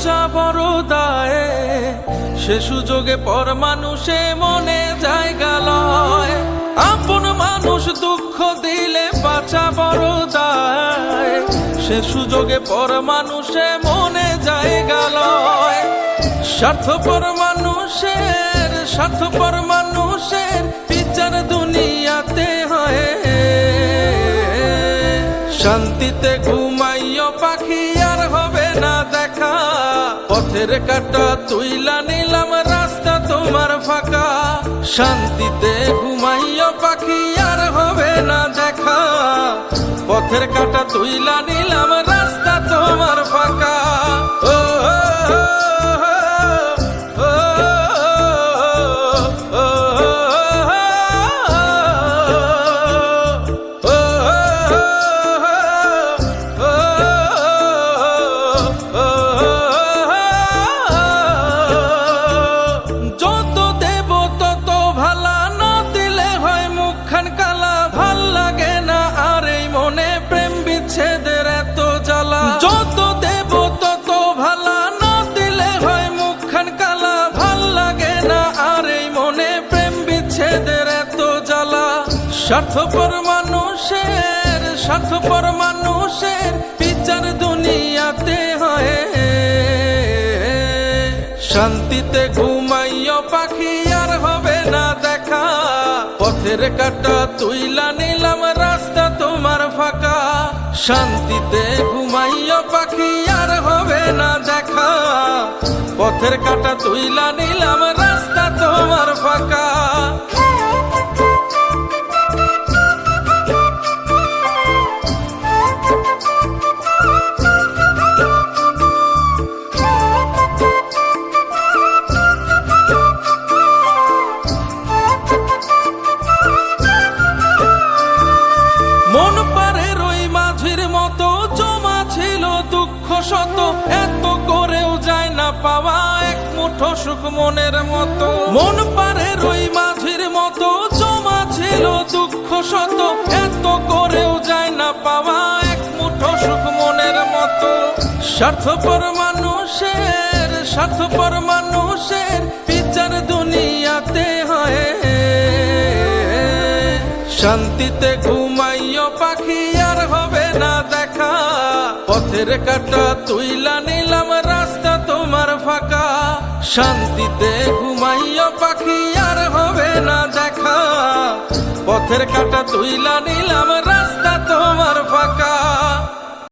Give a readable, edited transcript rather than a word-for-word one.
বাঁচা বড় দায়ে, সে সুযোগে পর মানুষে মনে জায়গা লয়। আপন মানুষ দুঃখ দিলে বাঁচা বড় দায়ে, সে সুযোগে পর মানুষে মনে জায়গা লয়। স্বার্থপর মানুষের বিচার দুনিয়াতে হয়। শান্তিতে ঘুমাইও পাখি আর হবে না দেখা, পথের কাঁটা তুইলা নিলাম রাস্তা তোমার ফাঁকা। শান্তিতে ঘুমাইও পাখি আর হবে না দেখা, পথের কাঁটা তুইলা নিলাম রাস্তা তোমার ফাঁকা। ও স্বার্থপর মানুষের বিচার দুনিয়াতে হয়। শান্তিতে ঘুমাইও পাখি আর হবে না দেখা, পথের কাঁটা তুইলা নিলাম রাস্তা তোমার ফাঁকা। শান্তিতে ঘুমাইও পাখি আর হবে না দেখা, পথের কাঁটা তুইলা নিলাম রাস্তা তোমার ফাঁকা। মন পারের ওই মাঝির মতো জমা ছিল দুঃখ শত, এত করেও যায় না পাওয়া এক মুঠো সুখ মনের মতো। মন পারের ওই মাঝির মতো জমা ছিল দুঃখ শত, এত করেও যায় না পাওয়া এক মুঠো সুখ মনের মতো। স্বার্থপর মানুষের বিচার দুনিয়াতে হয়। শান্তিতে ঘুমাইও পাখি আর হবে না দেখা, পথের কাঁটা তুইলা নিলাম রাস্তা তোমার ফাঁকা। শান্তিতে ঘুমাইও পাখি আর হবে না দেখা, পথের কাঁটা তুইলা নিলাম রাস্তা তোমার